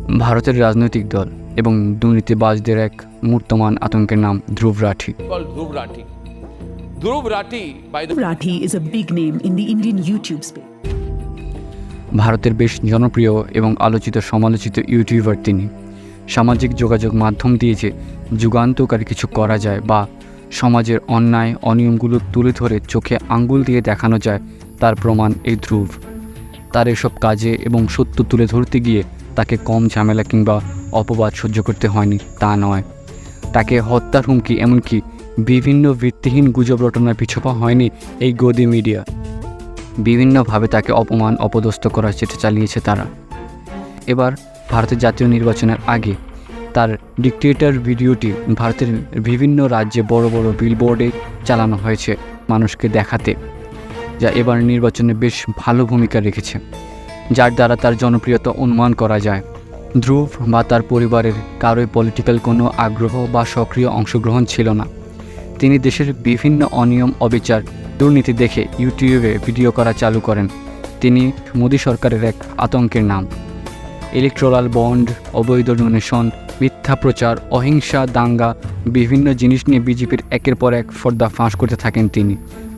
ভারতের রাজনৈতিক দল এবং দুর্নীতিবাজদের এক মূর্তমান আতঙ্কের নাম ধ্রুব Rathi. Dhruv Rathi, Rathi is a big name in the Indian YouTube space. ভারতের বেশ জনপ্রিয় এবং আলোচিত সমালোচিত ইউটিউবার তিনি। সামাজিক যোগাযোগ মাধ্যম দিয়ে যে যুগান্তকারী কিছু করা যায় বা সমাজের অন্যায় অনিয়মগুলো তুলে ধরে চোখে আঙ্গুল দিয়ে দেখানো যায় তার প্রমাণ এই ধ্রুব। তার এসব কাজে এবং সত্য তুলে ধরতে গিয়ে তাকে কম ঝামেলা কিংবা অপবাদ সহ্য করতে হয়নি তা নয়, তাকে হত্যার হুমকি এমনকি বিভিন্ন ভিত্তিহীন গুজব রটনার পিছপা হয়নি এই গদি মিডিয়া। বিভিন্নভাবে তাকে অপমান অপদস্থ করার চেষ্টা চালিয়েছে তারা। এবার ভারতের জাতীয় নির্বাচনের আগে তার ডিক্টেটর ভিডিওটি ভারতের বিভিন্ন রাজ্যে বড় বড় বিলবোর্ডে চালানো হয়েছে মানুষকে দেখাতে, যা এবার নির্বাচনে বেশ ভালো ভূমিকা রেখেছে, যার দ্বারা তার জনপ্রিয়তা অনুমান করা যায়। ধ্রুব বা তার পরিবারের কারোই পলিটিক্যাল কোনো আগ্রহ বা সক্রিয় অংশগ্রহণ ছিল না। তিনি দেশের বিভিন্ন অনিয়ম অবিচার দুর্নীতি দেখে ইউটিউবে ভিডিও করা চালু করেন। তিনি মোদী সরকারের এক আতঙ্কের নাম। ইলেকট্রাল বন্ড, অবৈধ ডোনেশন, মিথ্যা প্রচার, অহিংসা, দাঙ্গা, বিভিন্ন জিনিস নিয়ে বিজেপির একের পর এক ফর্দা ফাঁস করতে থাকেন তিনি,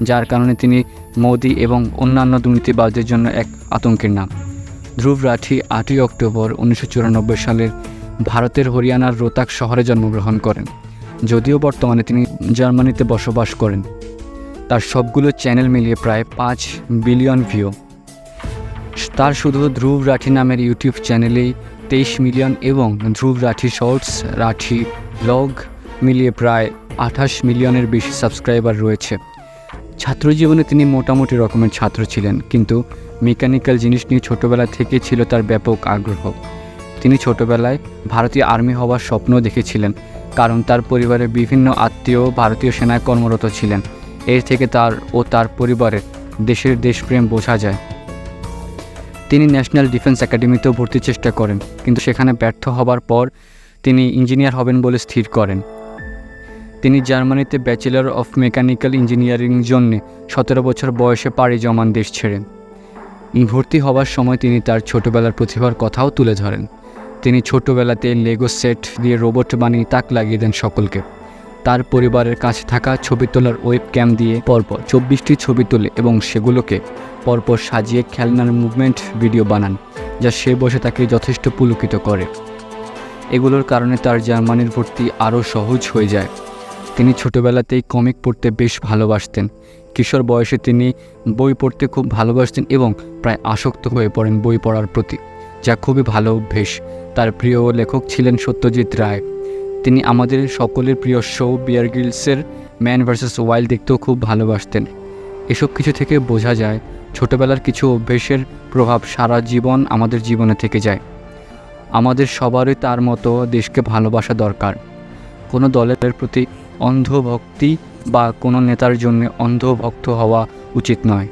যার কারণে তিনি মোদী এবং অন্যান্য দুর্নীতিবাজদের জন্য এক আতঙ্কের নাম। ধ্রুব রাঠি 8ই অক্টোবর 1994 সালের ভারতের হরিয়ানার রোহতাক শহরে জন্মগ্রহণ করেন, যদিও বর্তমানে তিনি জার্মানিতে বসবাস করেন। তার সবগুলো চ্যানেল মিলিয়ে প্রায় 5 বিলিয়ন ভিউ। তার শুধু ধ্রুব রাঠি নামের ইউটিউব চ্যানেলেই 23 মিলিয়ন এবং ধ্রুব রাঠি শর্টস, রাঠি ব্লগ মিলিয়ে প্রায় 28 মিলিয়নের বেশি সাবস্ক্রাইবার রয়েছে। ছাত্রজীবনে তিনি মোটামুটি রকমের ছাত্র ছিলেন, কিন্তু মেকানিক্যাল জিনিস নিয়ে ছোটোবেলা থেকে ছিল তার ব্যাপক আগ্রহ। তিনি ছোটোবেলায় ভারতীয় আর্মি হওয়ার স্বপ্ন দেখেছিলেন, কারণ তার পরিবারের বিভিন্ন আত্মীয় ভারতীয় সেনায় কর্মরত ছিলেন। এর থেকে তার ও তার পরিবারের দেশের দেশপ্রেম বোঝা যায়। তিনি ন্যাশনাল ডিফেন্স একাডেমিতেও ভর্তির চেষ্টা করেন, কিন্তু সেখানে ব্যর্থ হবার পর তিনি ইঞ্জিনিয়ার হবেন বলে স্থির করেন। তিনি জার্মানিতে ব্যাচেলর অফ মেকানিক্যাল ইঞ্জিনিয়ারিং জন্যে 17 বছর বয়সে পাড়ি জমান দেশ ছেড়েন। ভর্তি হওয়ার সময় তিনি তার ছোটোবেলার প্রতিভার কথাও তুলে ধরেন। তিনি ছোটোবেলাতে লেগো সেট দিয়ে রোবট বানিয়ে তাক লাগিয়ে দেন সকলকে। তার পরিবারের কাছে থাকা ছবি তোলার ওয়েব ক্যাম দিয়ে পরপর 24টি ছবি তোলে এবং সেগুলোকে পরপর সাজিয়ে খেলনার মুভমেন্ট ভিডিও বানান, যা সে বসে তাকে যথেষ্ট পুলকিত করে। এগুলোর কারণে তার জার্মানির ভর্তি আরও সহজ হয়ে যায়। তিনি ছোটোবেলাতেই কমিক পড়তে বেশ ভালোবাসতেন। কিশোর বয়সে তিনি বই পড়তে খুব ভালোবাসতেন এবং প্রায় আসক্ত হয়ে পড়েন বই পড়ার প্রতি, যা খুবই ভালো অভ্যেস। তার প্রিয় লেখক ছিলেন সত্যজিৎ রায়। তিনি আমাদের সকলের প্রিয় শো বিয়ার গ্রিলসের ম্যান ভার্সেস ওয়াইল্ড দেখতেও খুব ভালোবাসতেন। এসব কিছু থেকে বোঝা যায় ছোটোবেলার কিছু অভ্যেসের প্রভাব সারা জীবন আমাদের জীবনে থেকে যায়। আমাদের সবারই তার মতো দেশকে ভালোবাসা দরকার। কোনো দলের প্রতি অন্ধভক্তি বা কোনো নেতার জন্য অন্ধভক্ত হওয়া উচিত নয়।